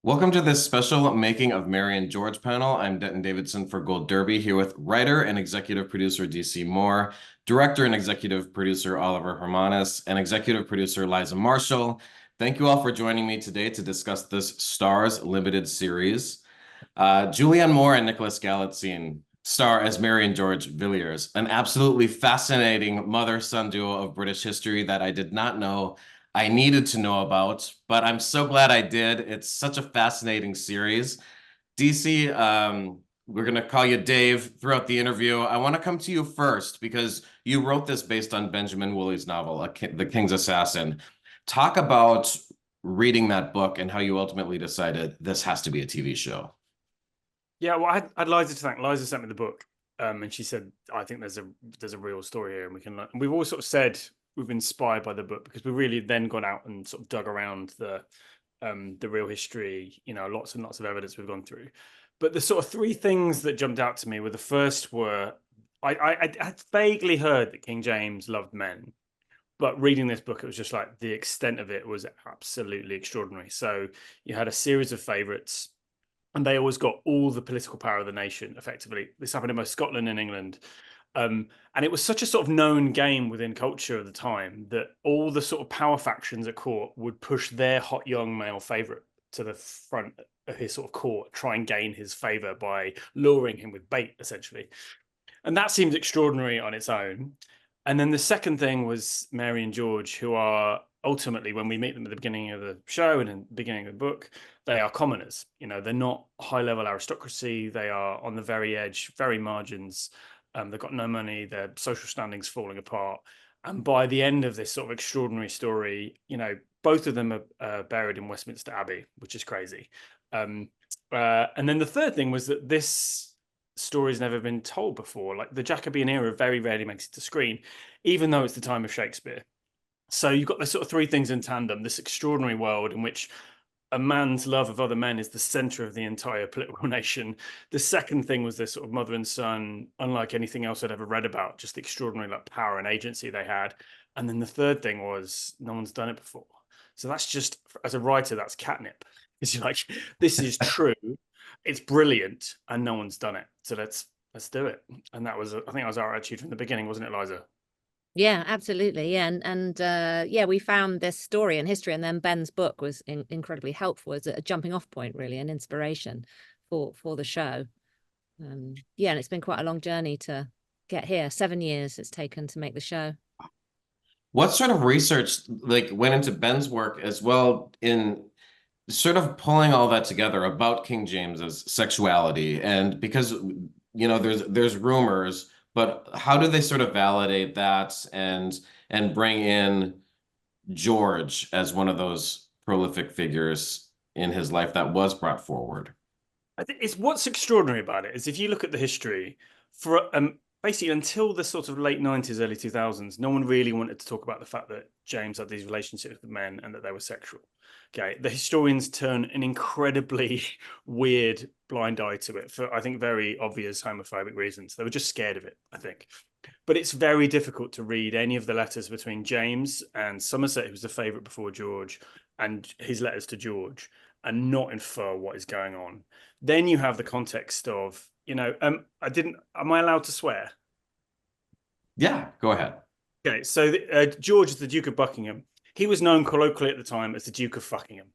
Welcome to this special Making of Mary and George panel. I'm Denton Davidson for Gold Derby, here with writer and executive producer DC Moore, director and executive producer Oliver Hermanus, and executive producer Liza Marshall. Thank you all for joining me today to discuss this Starz limited series. Julianne Moore and Nicholas Galitzine star as Mary and George Villiers, an absolutely fascinating mother-son duo of British history that I did not know I needed to know about, but I'm so glad I did. It's such a fascinating series. DC, we're going to call you Dave throughout the interview. I want to come to you first because you wrote this based on Benjamin Woolley's novel, The King's Assassin. Talk about reading that book and how you ultimately decided this has to be a TV show. Yeah, well, I'd Liza to thank. Liza sent me the book, and she said, "I think there's a real story here, and we can learn." And we've all sort of said we've been inspired by the book because we really then gone out and sort of dug around the real history. You know, lots and lots of evidence we've gone through. But the sort of three things that jumped out to me were the first were I had vaguely heard that King James loved men, but reading this book, it was just like the extent of it was absolutely extraordinary. So you had a series of favorites, and they always got all the political power of the nation, effectively. This happened in both Scotland and England. And it was such a sort of known game within culture at the time that all the sort of power factions at court would push their hot young male favorite to the front of his sort of court, try and gain his favor by luring him with bait, essentially. And that seems extraordinary on its own. And then the second thing was Mary and George, who are ultimately, when we meet them at the beginning of the show and in the beginning of the book, they are commoners. You know, they're not high level aristocracy. They are on the very edge, very margins. They've got no money. Their social standing's falling apart. And by the end of this sort of extraordinary story, you know, both of them are buried in Westminster Abbey, which is crazy. And then the third thing was that this story's never been told before. Like the Jacobean era very rarely makes it to screen, even though it's the time of Shakespeare. So you've got the sort of three things in tandem: this extraordinary world in which a man's love of other men is the center of the entire political nation. The second thing was this sort of mother and son, unlike anything else I'd ever read about, just the extraordinary like power and agency they had. And then the third thing was no one's done it before. So that's just, as a writer, that's catnip. It's like, this is true, it's brilliant, and no one's done it. So let's do it. And that was, I think that was our attitude from the beginning, wasn't it, Liza? Yeah, absolutely. Yeah. And we found this story and history, and then Ben's book was incredibly helpful as a jumping off point, really, an inspiration for the show. Yeah, and it's been quite a long journey to get here. 7 years it's taken to make the show. What sort of research went into Ben's work as well in sort of pulling all that together about King James's sexuality? And because, you know, there's rumors, but how do they sort of validate that and bring in George as one of those prolific figures in his life that was brought forward? I think it's what's extraordinary about it is if you look at the history for basically until the sort of late 90s, early 2000s, no one really wanted to talk about the fact that James had these relationships with men and that they were sexual. Okay, the historians turn an incredibly weird blind eye to it for, I think, very obvious homophobic reasons. They were just scared of it, I think. But it's very difficult to read any of the letters between James and Somerset, who was the favorite before George, and his letters to George, and not infer what is going on. Then you have the context of, you know, am I allowed to swear? Yeah, go ahead. Okay, so George is the Duke of Buckingham. He was known colloquially at the time as the Duke of Fuckingham.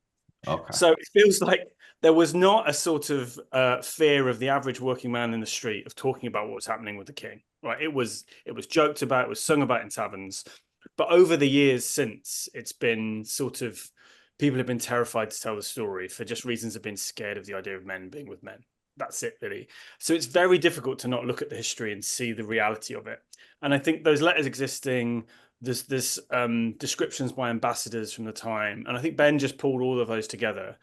Okay. So it feels like there was not a sort of fear of the average working man in the street of talking about what was happening with the king. Right? It was joked about, it was sung about in taverns. But over the years since, it's been sort of, people have been terrified to tell the story for just reasons of being scared of the idea of men being with men. That's it, really. So it's very difficult to not look at the history and see the reality of it. And I think those letters existing, there's descriptions by ambassadors from the time, and I think Ben just pulled all of those together.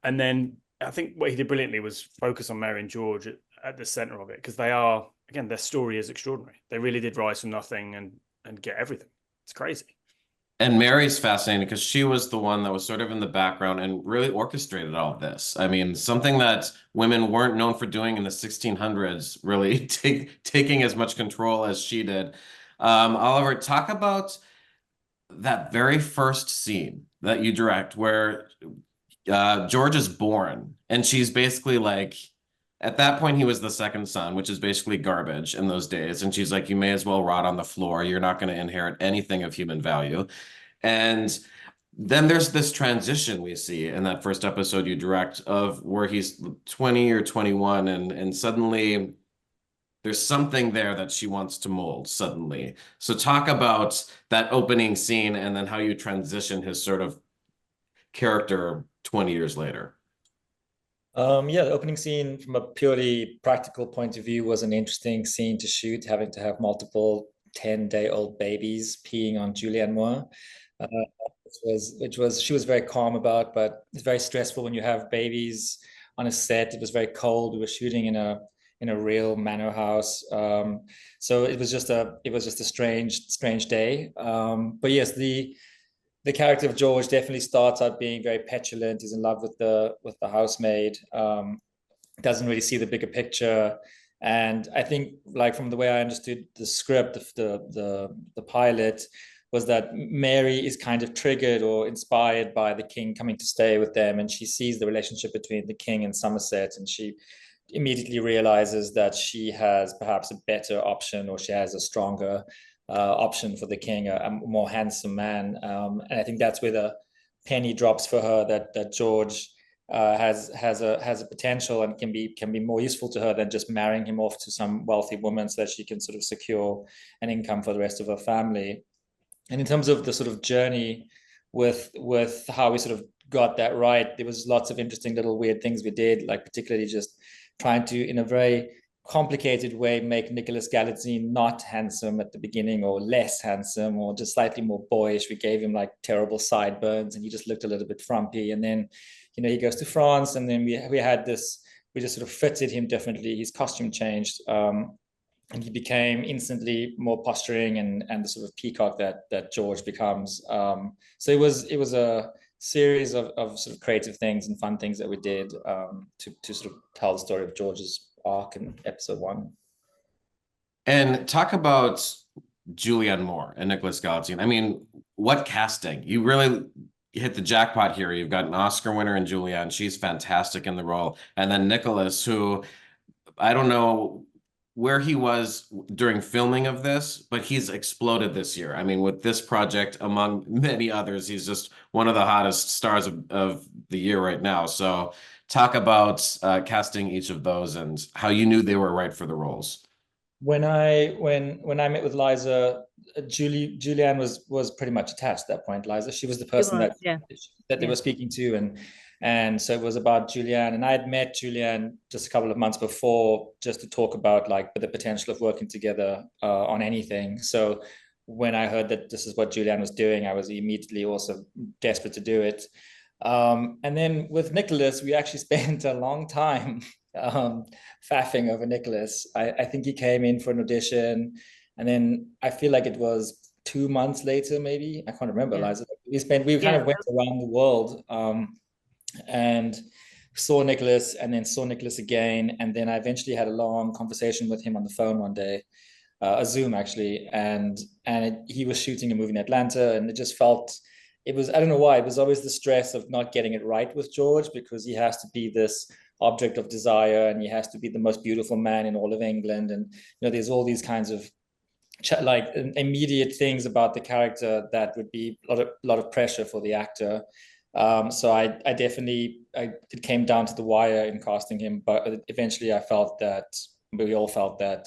And then I think what he did brilliantly was focus on Mary and George at the center of it, because they are, again, their story is extraordinary. They really did rise from nothing and get everything. It's crazy. And Mary's fascinating because she was the one that was sort of in the background and really orchestrated all of this. I mean, something that women weren't known for doing in the 1600s, really taking as much control as she did. Oliver, talk about that very first scene that you direct where George is born, and she's basically like, at that point, he was the second son, which is basically garbage in those days. And she's like, you may as well rot on the floor. You're not going to inherit anything of human value. And then there's this transition we see in that first episode you direct of where he's 20 or 21, and suddenly there's something there that she wants to mold suddenly. So talk about that opening scene and then how you transition his sort of character 20 years later. Yeah, the opening scene from a purely practical point of view was an interesting scene to shoot, having to have multiple 10-day-old babies peeing on Julianne Moore, which she was very calm about, but it's very stressful when you have babies on a set. It was very cold. We were shooting in a real manor house, so it was just a strange day. But yes, the character of George definitely starts out being very petulant. He's in love with the housemaid. Doesn't really see the bigger picture. And I think, like, from the way I understood the script, the pilot, was that Mary is kind of triggered or inspired by the king coming to stay with them, and she sees the relationship between the king and Somerset, and she immediately realizes that she has perhaps a better option, or she has a stronger option for the king, a more handsome man, and I think that's where the penny drops for her, that George has a potential and can be more useful to her than just marrying him off to some wealthy woman, so that she can sort of secure an income for the rest of her family. And in terms of the sort of journey with how we sort of got that right, there was lots of interesting little weird things we did, like particularly just trying to, in a very complicated way, make Nicholas Galitzine not handsome at the beginning, or less handsome, or just slightly more boyish. We gave him like terrible sideburns, and he just looked a little bit frumpy. And then, he goes to France, and then we just sort of fitted him differently. His costume changed, and he became instantly more posturing and the sort of peacock that George becomes. So it was a series of sort of creative things and fun things that we did to sort of tell the story of George's arc in episode 1. And talk about Julianne Moore and Nicholas Galitzine. I mean, what casting? You really hit the jackpot here. You've got an Oscar winner in Julianne. She's fantastic in the role. And then Nicholas, who, I don't know where he was during filming of this, but he's exploded this year. I mean, with this project, among many others, he's just one of the hottest stars of the year right now. So talk about casting each of those and how you knew they were right for the roles. When I met with Liza, Julianne was pretty much attached at that point. Liza, she was the person that they were speaking to, and so it was about Julianne. And I had met Julianne just a couple of months before, just to talk about like the potential of working together on anything. So when I heard that this is what Julianne was doing, I was immediately also desperate to do it. And then with Nicholas, we actually spent a long time faffing over Nicholas. I think he came in for an audition, and then I feel like it was 2 months later, maybe, I can't remember, Liza. We kind of went around the world and saw Nicholas, and then saw Nicholas again, and then I eventually had a long conversation with him on the phone one day, a Zoom actually, and he was shooting a movie in Atlanta, and it just felt, I don't know why, it was always the stress of not getting it right with George, because he has to be this object of desire, and he has to be the most beautiful man in all of England, and there's all these kinds of like immediate things about the character that would be a lot of pressure for the actor. So I definitely, it came down to the wire in casting him, but eventually we all felt that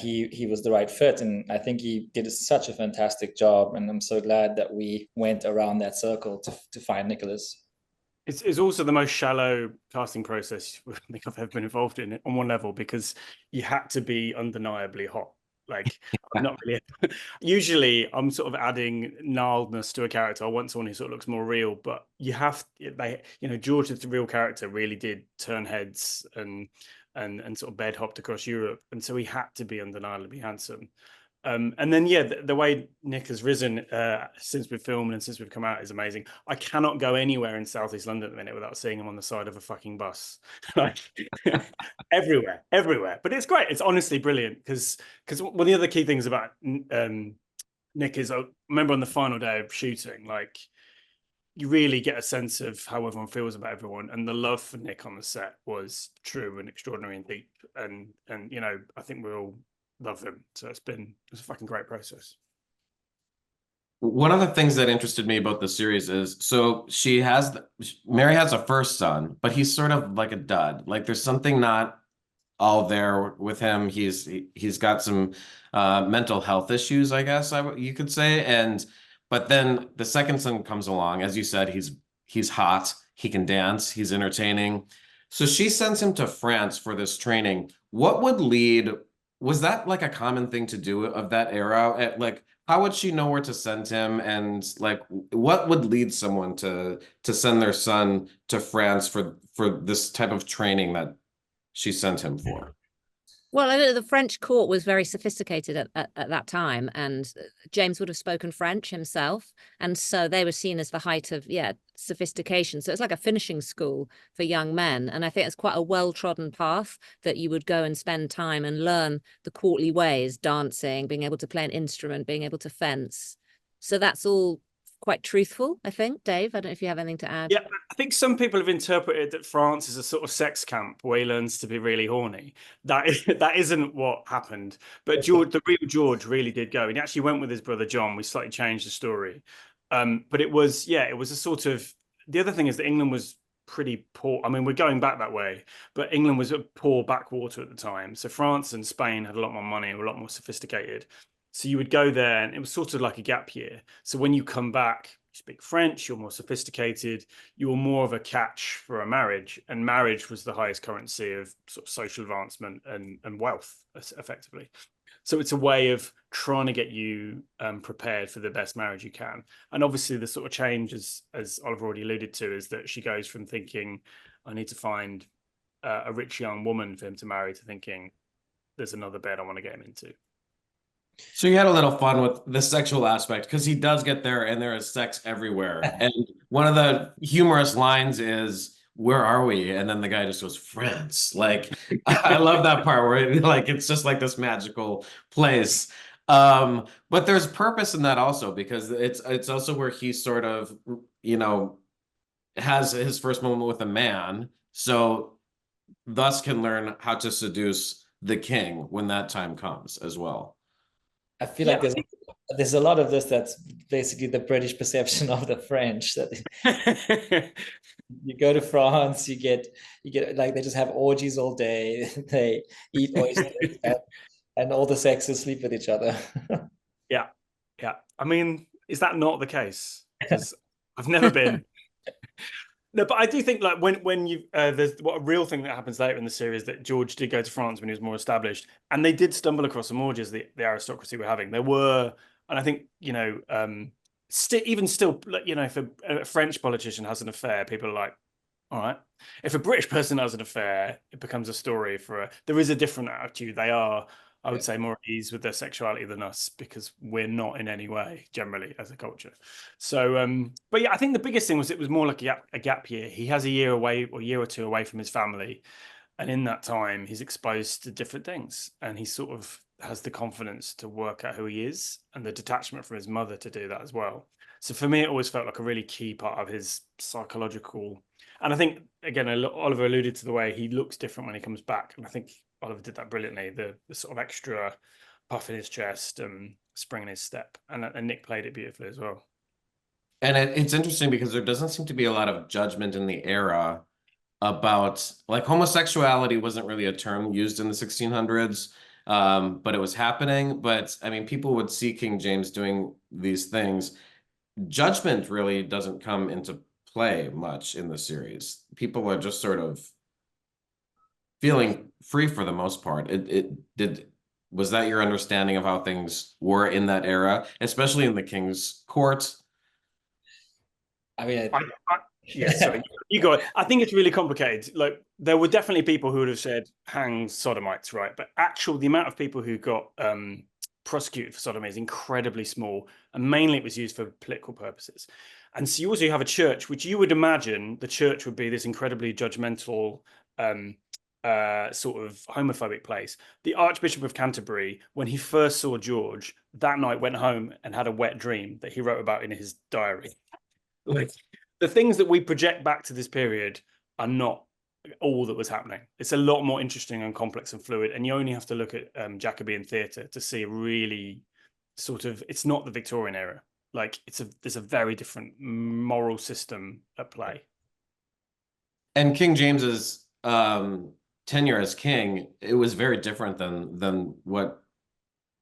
he was the right fit, and I think he did such a fantastic job, and I'm so glad that we went around that circle to find Nicholas. It's also the most shallow casting process I think I've ever been involved in on one level, because you had to be undeniably hot. Like, I'm not really. Usually, I'm sort of adding gnarledness to a character. I want someone who sort of looks more real, but you have, George, the real character, really did turn heads and sort of bed hopped across Europe, and so he had to be undeniably handsome. And then the way Nick has risen since we've filmed and since we've come out is amazing. I cannot go anywhere in Southeast London at the minute without seeing him on the side of a fucking bus, like everywhere. But it's great. It's honestly brilliant, because one of the other key things about Nick is, I remember on the final day of shooting, like, you really get a sense of how everyone feels about everyone, and the love for Nick on the set was true and extraordinary and deep, and you know, I think we all love him. So it's a fucking great process. One of the things that interested me about the series is, so Mary has a first son, but he's sort of like a dud. Like there's something not all there with him. He's got some mental health issues, I guess you could say. But then the second son comes along, as you said, he's hot, he can dance, he's entertaining. So she sends him to France for this training. Was that like a common thing to do of that era? Like, how would she know where to send him? And like, what would lead someone to send their son to France for this type of training that she sent him for? Well, I know the French court was very sophisticated at that time, and James would have spoken French himself. And so they were seen as the height of, sophistication. So it's like a finishing school for young men. And I think it's quite a well-trodden path that you would go and spend time and learn the courtly ways, dancing, being able to play an instrument, being able to fence. So that's all quite truthful, I think. Dave, I don't know if you have anything to add. Yeah, I think some people have interpreted that France is a sort of sex camp where he learns to be really horny. That isn't what happened. But the real George really did go. He actually went with his brother John. We slightly changed the story. But it was a sort of, the other thing is that England was pretty poor. I mean, we're going back that way, but England was a poor backwater at the time. So France and Spain had a lot more money, were a lot more sophisticated. So you would go there and it was sort of like a gap year. So when you come back, you speak French, you're more sophisticated, you're more of a catch for a marriage. And marriage was the highest currency of sort of social advancement and wealth, effectively. So it's a way of trying to get you prepared for the best marriage you can. And obviously the sort of change, as Oliver already alluded to, is that she goes from thinking, I need to find a rich young woman for him to marry, to thinking, there's another bed I want to get him into. So you had a little fun with the sexual aspect, because he does get there and there is sex everywhere. And one of the humorous lines is, where are we? And then the guy just goes, France. Like, I love that part where like it's just like this magical place. But there's purpose in that also, because it's also where he sort of, has his first moment with a man. So thus can learn how to seduce the king when that time comes as well. I feel like there's a lot of this that's basically the British perception of the French, that you go to France, you get like, they just have orgies all day, they eat oysters, and all the sexes sleep with each other. Yeah. I mean, is that not the case? Because I've never been. No, but I do think like when you there's a real thing that happens later in the series, that George did go to France when he was more established, and they did stumble across some orgies the aristocracy were having. There were, and I think even still, if a French politician has an affair, people are like, all right. If a British person has an affair, it becomes a story there is a different attitude. They are, I would say, more at ease with their sexuality than us, because we're not in any way generally as a culture. So, but yeah, I think the biggest thing was it was more like a gap year. He has a year away, or a year or two away from his family. And in that time, he's exposed to different things, and he sort of has the confidence to work out who he is, and the detachment from his mother to do that as well. So for me, it always felt like a really key part of his psychological. And I think, again, Oliver alluded to the way he looks different when he comes back. And I think Oliver did that brilliantly. The sort of extra puff in his chest and spring in his step. And Nick played it beautifully as well. And it's interesting because there doesn't seem to be a lot of judgment in the era about, like, homosexuality wasn't really a term used in the 1600s, but it was happening. But I mean, people would see King James doing these things. Judgment really doesn't come into play much in the series. People are just sort of feeling free for the most part. Was that your understanding of how things were in that era, especially in the king's court? I mean, yeah, sorry, you go. I think it's really complicated. Like, there were definitely people who would have said hang sodomites, right? But the amount of people who got prosecuted for sodomy is incredibly small, and mainly it was used for political purposes. And so you also have a church, which you would imagine the church would be this incredibly judgmental, sort of homophobic place. The Archbishop of Canterbury, when he first saw George, that night went home and had a wet dream that he wrote about in his diary. Like, the things that we project back to this period are not all that was happening. It's a lot more interesting and complex and fluid. And you only have to look at Jacobean theatre to see a really sort of, it's not the Victorian era. Like there's a very different moral system at play. And King James's tenure as king, it was very different than what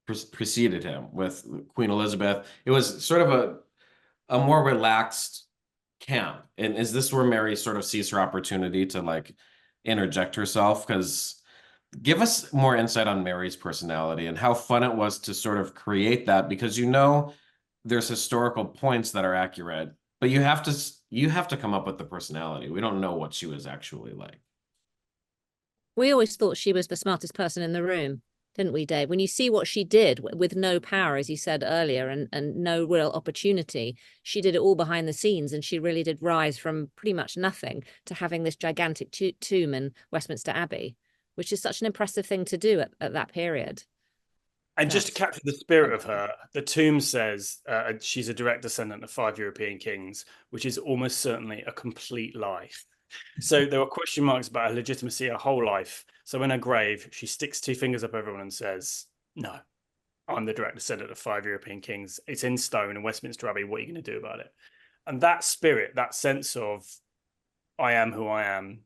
preceded him with Queen Elizabeth. It was sort of a more relaxed camp. And is this where Mary sort of sees her opportunity to like interject herself? Because give us more insight on Mary's personality and how fun it was to sort of create that, because there's historical points that are accurate, but you have to come up with the personality. We don't know what she was actually like. We always thought she was the smartest person in the room, didn't we, Dave? When you see what she did with no power, as you said earlier, and no real opportunity, she did it all behind the scenes, and she really did rise from pretty much nothing to having this gigantic tomb in Westminster Abbey, which is such an impressive thing to do at that period. And just to capture the spirit of her, the tomb says she's a direct descendant of 5 European kings, which is almost certainly a complete lie. So there were question marks about her legitimacy her whole life. So in her grave, she sticks 2 fingers up everyone and says, no, I'm the direct descendant of 5 European kings. It's in stone in Westminster Abbey. What are you going to do about it? And that spirit, that sense of I am who I am,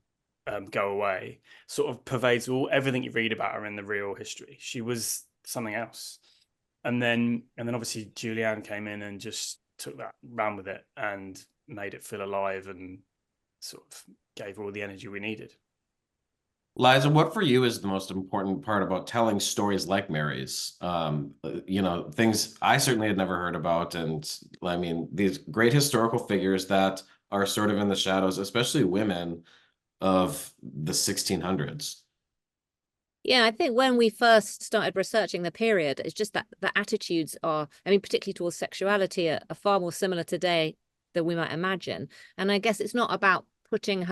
go away, sort of pervades everything you read about her in the real history. She was something else. And then obviously Julianne came in and just took that, ran with it and made it feel alive and sort of gave all the energy we needed. Liza, what for you is the most important part about telling stories like Mary's? Things I certainly had never heard about. And I mean, these great historical figures that are sort of in the shadows, especially women of the 1600s. Yeah, I think when we first started researching the period, it's just that the attitudes are, I mean, particularly towards sexuality, are far more similar today than we might imagine. And I guess it's not about putting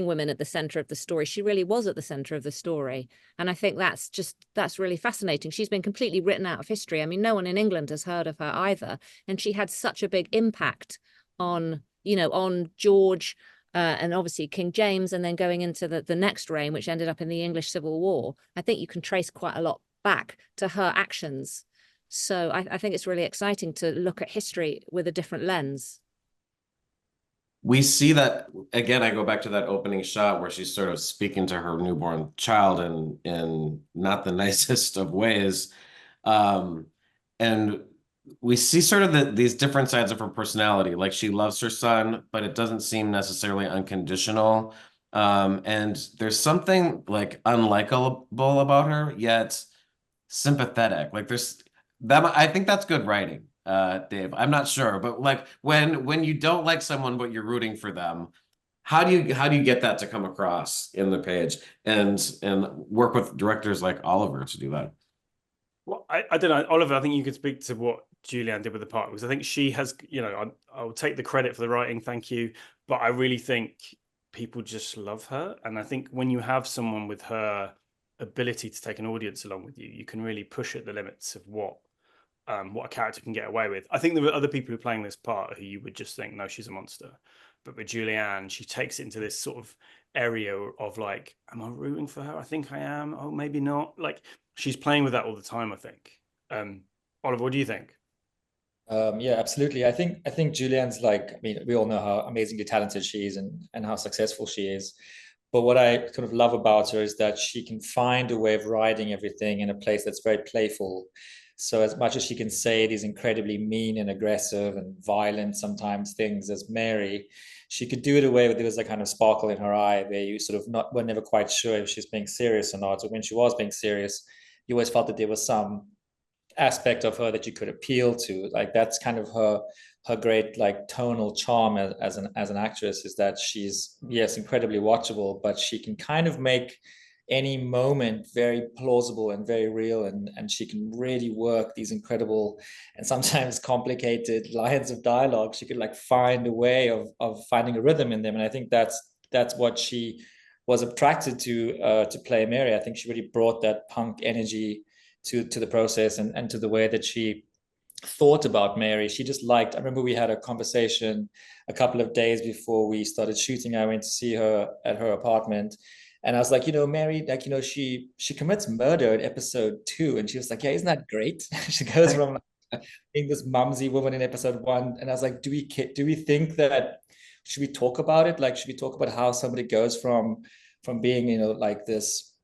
women at the center of the story. She really was at the center of the story. And I think that's really fascinating. She's been completely written out of history. I mean, no one in England has heard of her either. And she had such a big impact on George, and obviously King James, and then going into the next reign, which ended up in the English Civil War. I think you can trace quite a lot back to her actions. So I think it's really exciting to look at history with a different lens. We see that, again, I go back to that opening shot where she's sort of speaking to her newborn child in not the nicest of ways. And we see sort of these different sides of her personality. Like she loves her son, but it doesn't seem necessarily unconditional. And there's something like unlikable about her, yet sympathetic. Like I think that's good writing, Dave. I'm not sure, but like when you don't like someone but you're rooting for them, how do you get that to come across in the page and work with directors like Oliver to do that? Well, I don't know, Oliver, I think you could speak to what Julianne did with the part, because I think she has, I'll take the credit for the writing, thank you, but I really think people just love her. And I think when you have someone with her ability to take an audience along with you, you can really push at the limits of what a character can get away with. I think there were other people who are playing this part who you would just think, no, she's a monster. But with Julianne, she takes it into this sort of area of like, am I rooting for her? I think I am. Oh, maybe not. Like she's playing with that all the time, I think. Oliver, what do you think? Yeah, absolutely. I think Julianne's like, I mean, we all know how amazingly talented she is and how successful she is. But what I kind of love about her is that she can find a way of writing everything in a place that's very playful. So as much as she can say these incredibly mean and aggressive and violent sometimes things as Mary, she could do it away with there was a kind of sparkle in her eye where you sort of were never quite sure if she's being serious or not. So when she was being serious, you always felt that there was some aspect of her that you could appeal to. Like that's kind of her great like tonal charm as an actress, is that she's, yes, incredibly watchable, but she can kind of make any moment very plausible and very real, and she can really work these incredible and sometimes complicated lines of dialogue. She could like find a way of finding a rhythm in them, and I think that's what she was attracted to play Mary. I think she really brought that punk energy to the process and to the way that she thought about Mary. She just liked, I remember we had a conversation a couple of days before we started shooting. I went to see her at her apartment, and I was like, Mary, like, she commits murder in episode 2. And she was like, yeah, isn't that great? She goes from being this mumsy woman in episode 1. And I was like, do we think that, should we talk about it? Like, should we talk about how somebody goes from being, like this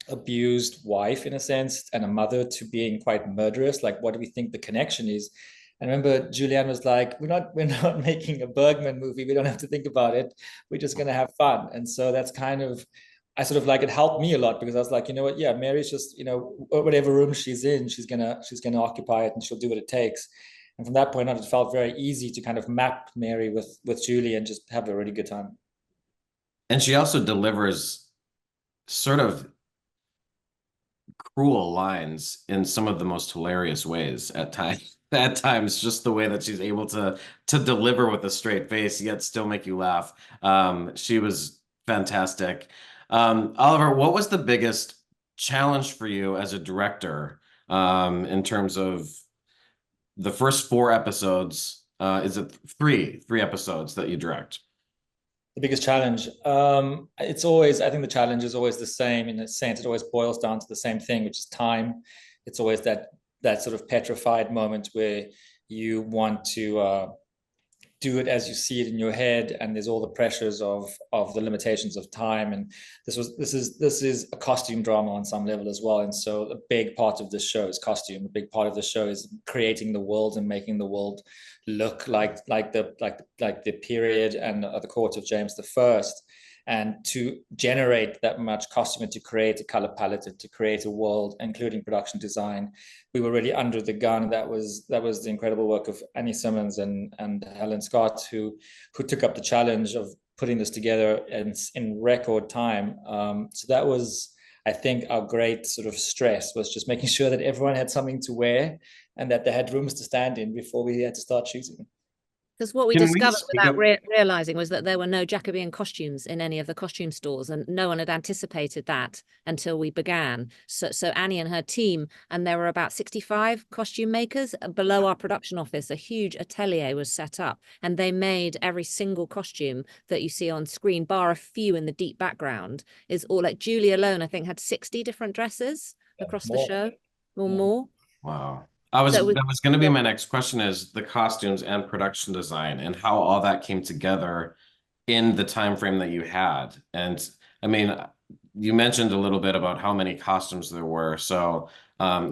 abused wife in a sense and a mother to being quite murderous? Like, what do we think the connection is? And I remember Julianne was like, we're not making a Bergman movie. We don't have to think about it. We're just going to have fun. And so that's kind of, I sort of like, it helped me a lot, because I was like, you know what? Yeah, Mary's just, whatever room she's in, she's gonna occupy it, and she'll do what it takes. And from that point on, it felt very easy to kind of map Mary with Julie and just have a really good time. And she also delivers sort of cruel lines in some of the most hilarious ways at times. At times, just the way that she's able to deliver with a straight face, yet still make you laugh. She was fantastic. Oliver, what was the biggest challenge for you as a director in terms of the first 4 episodes? Is it three episodes that you direct? The biggest challenge, it's always, I think the challenge is always the same in a sense. It always boils down to the same thing, which is time. It's always that sort of petrified moment where you want to do it as you see it in your head, and there's all the pressures of the limitations of time. And this is a costume drama on some level as well. And so a big part of this show is costume. A big part of the show is creating the world and making the world look like the period and the court of James I. And to generate that much costume and to create a color palette and to create a world, including production design, we were really under the gun. That was the incredible work of Annie Simmons and Helen Scott, who took up the challenge of putting this together in record time. So that was, I think, our great sort of stress, was just making sure that everyone had something to wear and that they had rooms to stand in before we had to start shooting. Because what we discovered without realizing was that there were no Jacobean costumes in any of the costume stores, and no one had anticipated that until we began. So Annie and her team, and there were about 65 costume makers below our production office. A huge atelier was set up, and they made every single costume that you see on screen, bar a few in the deep background. Is all, like, Julie alone, I think, had 60 different dresses across the show, or more. Wow. That was going to be my next question, is the costumes and production design and how all that came together in the time frame that you had. And I mean, you mentioned a little bit about how many costumes there were, so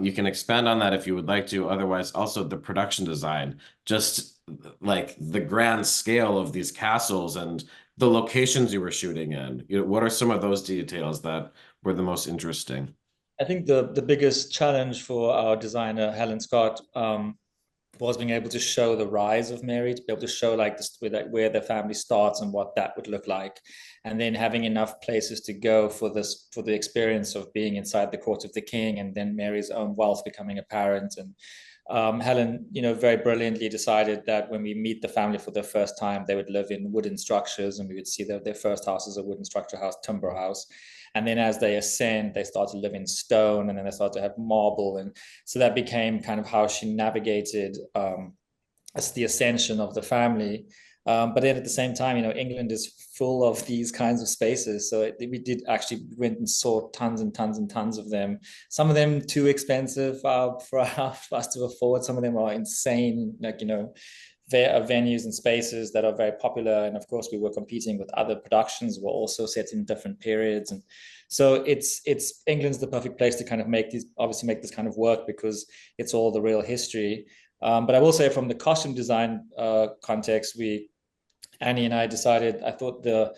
you can expand on that if you would like to. Otherwise, also the production design, just like the grand scale of these castles and the locations you were shooting in. What are some of those details that were the most interesting? I think the biggest challenge for our designer, Helen Scott, was being able to show the rise of Mary, to be able to show like this, where the family starts and what that would look like. And then having enough places to go for the experience of being inside the court of the king, and then Mary's own wealth becoming apparent. And Helen, very brilliantly decided that when we meet the family for the first time, they would live in wooden structures, and we would see their first house as a wooden structure house, timber house. And then as they ascend, they start to live in stone, and then they start to have marble. And so that became kind of how she navigated as the ascension of the family. But then at the same time, England is full of these kinds of spaces. So we went and saw tons and tons and tons of them. Some of them too expensive for us to afford. Some of them are insane, there are venues and spaces that are very popular. And of course, we were competing with other productions who were also set in different periods. And so England's the perfect place to kind of make this kind of work, because it's all the real history. But I will say, from the costume design context, Annie and I decided, I thought the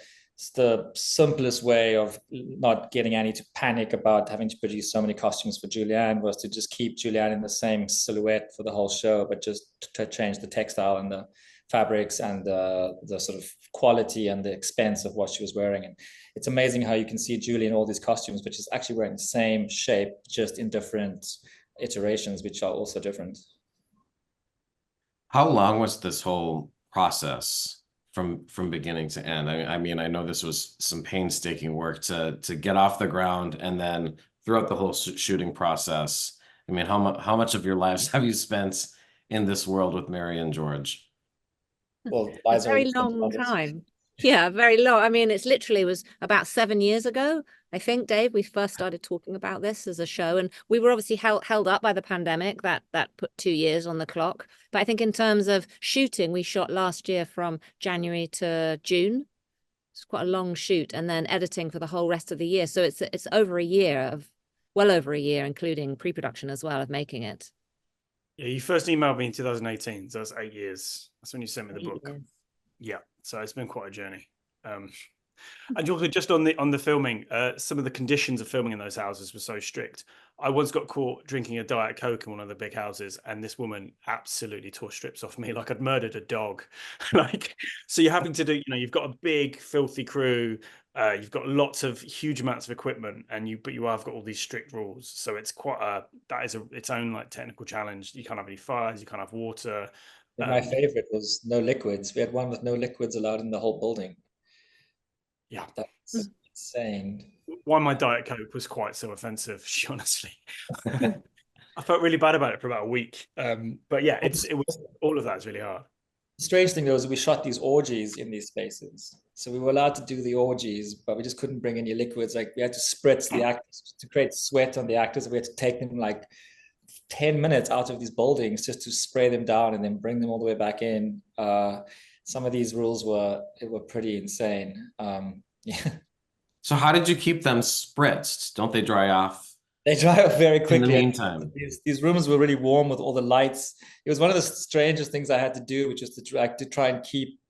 simplest way of not getting Annie to panic about having to produce so many costumes for Julianne was to just keep Julianne in the same silhouette for the whole show, but just to change the textile and the fabrics and the sort of quality and the expense of what she was wearing. And it's amazing how you can see Julie in all these costumes, but she's actually wearing the same shape, just in different iterations, which are also different. How long was this whole process from beginning to end? I mean, I know this was some painstaking work to get off the ground, and then throughout the whole shooting process. I mean, how much of your lives have you spent in this world with Mary and George? Well, A Liza very already touched long on this. time. Yeah, very long. I mean, it's literally was about 7 years ago, I think, Dave, we first started talking about this as a show, and we were obviously held up by the pandemic that put 2 years on the clock. But I think in terms of shooting, we shot last year from January to June. It's quite a long shoot, and then editing for the whole rest of the year. So it's over a year of, well over a year, including pre-production as well, of making it. Yeah, you first emailed me in 2018, so that's 8 years. That's when you sent me the 8 book. years. Yeah, so it's been quite a journey. And also just on the filming, some of the conditions of filming in those houses were so strict. I once got caught drinking a Diet Coke in one of the big houses, and this woman absolutely tore strips off me like I'd murdered a dog. Like, so you're having to do, you've got a big filthy crew, you've got lots of huge amounts of equipment, but you have got all these strict rules. So it's its own like technical challenge. You can't have any fires, you can't have water. And my favorite was no liquids. We had one with no liquids allowed in the whole building. Yeah, that's insane. Why my Diet Coke was quite so offensive, honestly. I felt really bad about it for about a week. But yeah, it was all of that is really hard. The strange thing though is we shot these orgies in these spaces. So we were allowed to do the orgies, but we just couldn't bring any liquids. Like we had to spritz the actors to create sweat on the actors. We had to take them like 10 minutes out of these buildings just to spray them down and then bring them all the way back in. Some of these rules were pretty insane. Yeah. So how did you keep them spritzed? Don't they dry off? They dry off very quickly. In the meantime, these rooms were really warm with all the lights. It was one of the strangest things I had to do, which is to try and keep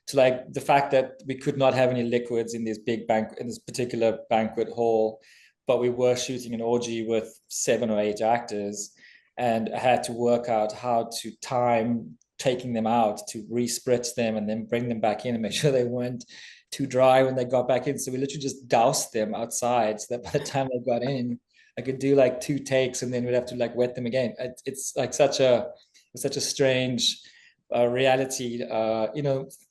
to like the fact that we could not have any liquids in this particular banquet hall, but we were shooting an orgy with 7 or 8 actors, and I had to work out how to time taking them out to re-spritz them and then bring them back in and make sure they weren't too dry when they got back in. So we literally just doused them outside so that by the time they got in, I could do like 2 takes and then we'd have to like wet them again. It's like such a strange reality,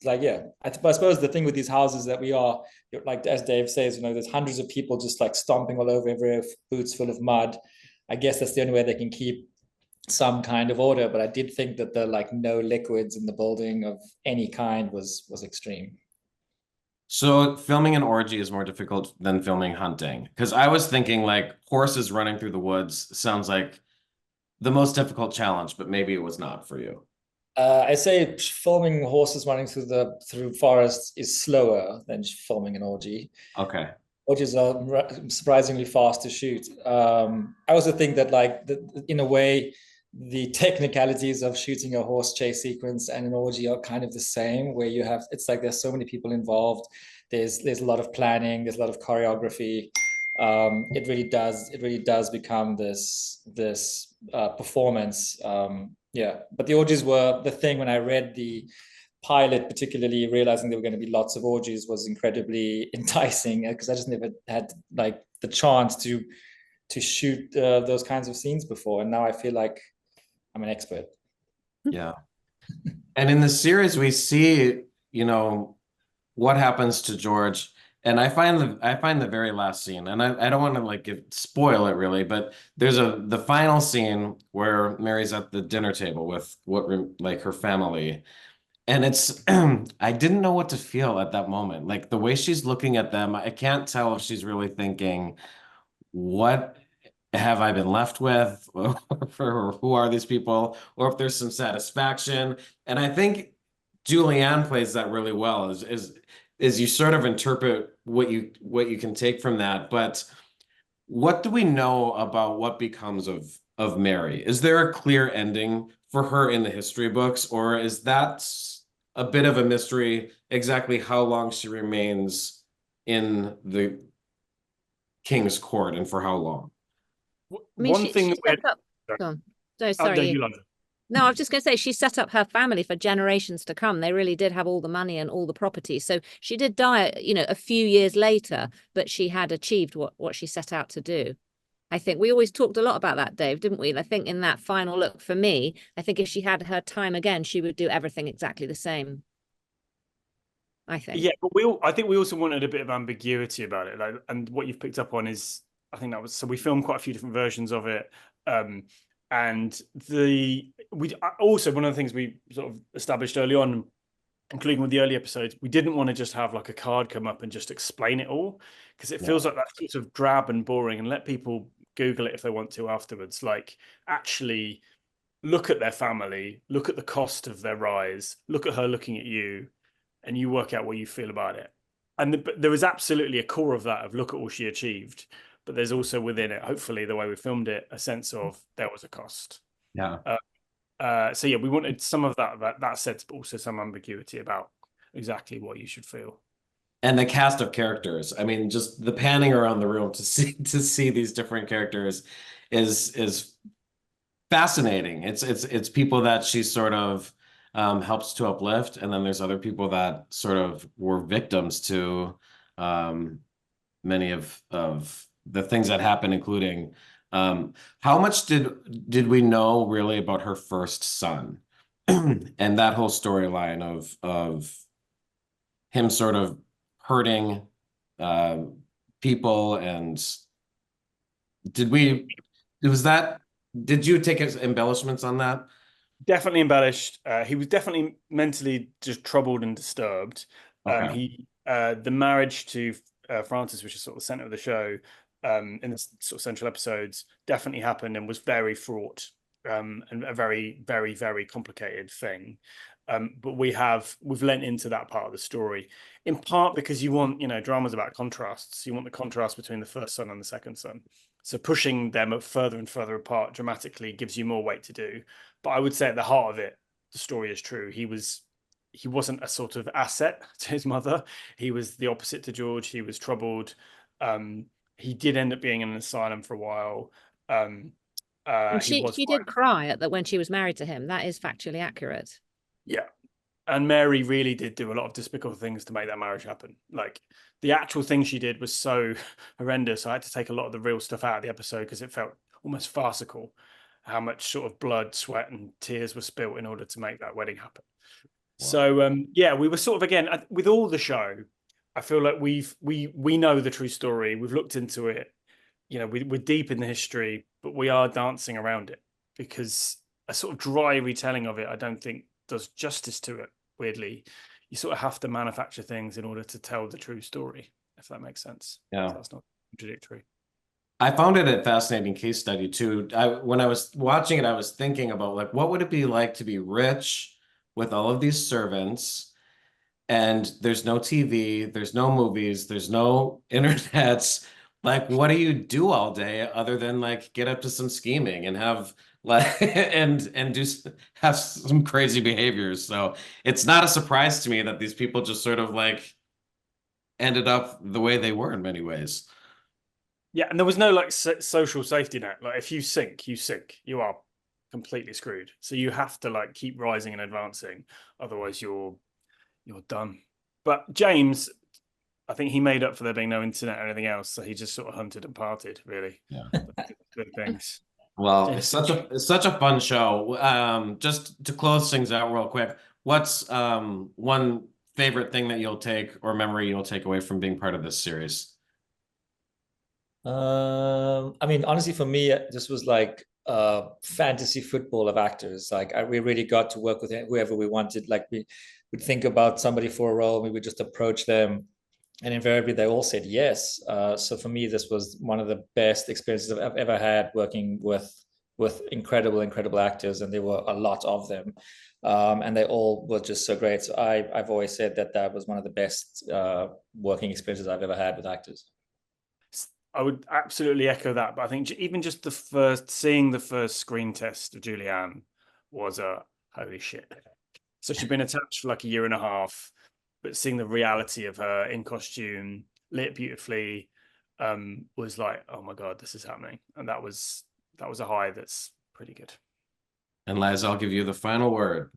like, yeah. I suppose the thing with these houses that we are, like, as Dave says, there's hundreds of people just like stomping all over everywhere, boots full of mud. I guess that's the only way they can keep some kind of order. But I did think that the like no liquids in the building of any kind was extreme. So filming an orgy is more difficult than filming hunting, because I was thinking like horses running through the woods sounds like the most difficult challenge, but maybe it was not for you. I say filming horses running through forests is slower than filming an orgy. Okay. Orgies are surprisingly fast to shoot. I also think that like in a way, the technicalities of shooting a horse chase sequence and an orgy are kind of the same, where it's like there's so many people involved. There's a lot of planning, there's a lot of choreography. It really does become this performance. Yeah, but the orgies were the thing. When I read the pilot, particularly realizing there were going to be lots of orgies, was incredibly enticing, because I just never had like the chance to shoot those kinds of scenes before, and now I feel like I'm an expert. Yeah. And in the series, we see, what happens to George. And I find the very last scene, and I don't want to like spoil it really, but there's the final scene where Mary's at the dinner table with her family. And it's, I didn't know what to feel at that moment. Like the way she's looking at them, I can't tell if she's really thinking, what have I been left with? Or who are these people? Or if there's some satisfaction. And I think Julianne plays that really well, is you sort of interpret what you can take from that. But what do we know about what becomes of Mary? Is there a clear ending for her in the history books, or is that a bit of a mystery exactly how long she remains in the king's court and for how long? I mean, One thing that sorry. No, I was just going to say, she set up her family for generations to come. They really did have all the money and all the property. So she did die, a few years later, but she had achieved what she set out to do. I think we always talked a lot about that, Dave, didn't we? I think in that final look, for me, I think if she had her time again, she would do everything exactly the same. I think. Yeah, but I think we also wanted a bit of ambiguity about it. Like, and what you've picked up on is, I think so we filmed quite a few different versions of it. And also one of the things we sort of established early on, including with the early episodes, we didn't want to just have like a card come up and just explain it all, because it feels like that's sort of drab and boring, and let people Google it if they want to afterwards. Like, actually look at their family, look at the cost of their rise, look at her looking at you, and you work out what you feel about it. And there was absolutely a core of that, of look at all she achieved, but there's also within it, hopefully the way we filmed it, a sense of there was a cost. Yeah. So yeah, we wanted some of that sense, but also some ambiguity about exactly what you should feel. And the cast of characters. I mean, just the panning around the room to see these different characters is fascinating. It's people that she sort of helps to uplift, and then there's other people that sort of were victims to many of the things that happened, including how much did we know really about her first son and that whole storyline of him sort of hurting people, and did you take embellishments on that? Definitely embellished. He was definitely mentally just troubled and disturbed. Okay. The marriage to Frances, which is sort of the center of the show, in the sort of central episodes, definitely happened and was very fraught, and a very, very, very complicated thing. But we've lent into that part of the story, in part because you want, dramas about contrasts. You want the contrast between the first son and the second son. So pushing them further and further apart dramatically gives you more weight to do. But I would say at the heart of it, the story is true. He wasn't a sort of asset to his mother. He was the opposite to George. He was troubled. He did end up being in an asylum for a while. And she did cry at that when she was married to him. That is factually accurate. Yeah. And Mary really did do a lot of despicable things to make that marriage happen. Like, the actual thing she did was so horrendous. I had to take a lot of the real stuff out of the episode because it felt almost farcical, how much sort of blood, sweat, and tears were spilt in order to make that wedding happen. Wow. So yeah, we were sort of, again, with all the show, I feel like we know the true story. We've looked into it. We're deep in the history, but we are dancing around it, because a sort of dry retelling of it, I don't think does justice to it. Weirdly, you sort of have to manufacture things in order to tell the true story, if that makes sense. Yeah, so that's not contradictory. I found it a fascinating case study too. When I was watching it, I was thinking about, like, what would it be like to be rich with all of these servants, and there's no TV, there's no movies, there's no internet. Like, what do you do all day other than like get up to some scheming and have like have some crazy behaviors? So it's not a surprise to me that these people just sort of like ended up the way they were in many ways. Yeah, and there was no like social safety net. Like, if you sink, you are completely screwed. So you have to like keep rising and advancing, otherwise you're done. But James, I think he made up for there being no internet or anything else, so he just sort of hunted and parted, really. Yeah. Good things. Well, it's such a fun show. Just to close things out real quick, what's one favorite thing that you'll take, or memory you'll take away from being part of this series? I mean, honestly, for me, this was like fantasy football of actors. Like, we really got to work with whoever we wanted. Like, we would think about somebody for a role, we would just approach them, and invariably they all said yes. So for me, this was one of the best experiences I've ever had, working with incredible actors, and there were a lot of them, and they all were just so great. So I've always said that was one of the best working experiences I've ever had with actors. I would absolutely echo that, but I think even just seeing the first screen test of Julianne was a holy shit. So she'd been attached for like a year and a half, but seeing the reality of her in costume, lit beautifully, was like, oh my God, this is happening. And that was a high that's pretty good. And Liza, I'll give you the final word.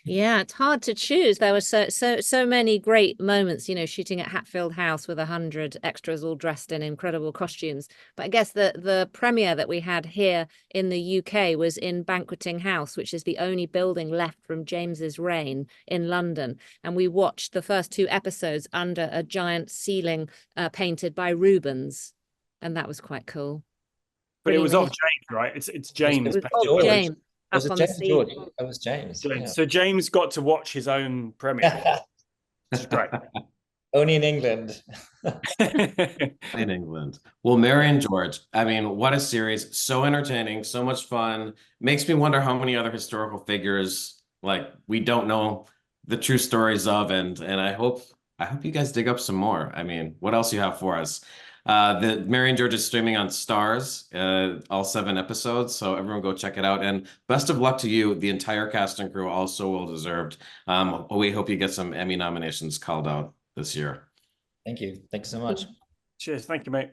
Yeah, it's hard to choose. There were so many great moments, shooting at Hatfield House with 100 extras all dressed in incredible costumes. But I guess the premiere that we had here in the UK was in Banqueting House, which is the only building left from James's reign in London. And we watched the first 2 episodes under a giant ceiling painted by Rubens. And that was quite cool. But it was of amazing. James, right? It's James. It was George. James Was up it on the James scene. George? It was James. James. Yeah. So James got to watch his own premiere, which is great. Only in England. In England. Well, Mary and George, I mean, what a series. So entertaining, so much fun. Makes me wonder how many other historical figures like we don't know the true stories of, and I hope you guys dig up some more. I mean, what else you have for us? The Mary and George is streaming on Starz, all 7 episodes, so everyone go check it out. And best of luck to you, the entire cast and crew, all so well deserved. We hope you get some Emmy nominations called out this year. Thank you. Thank you so much. Cheers. Thank you, mate.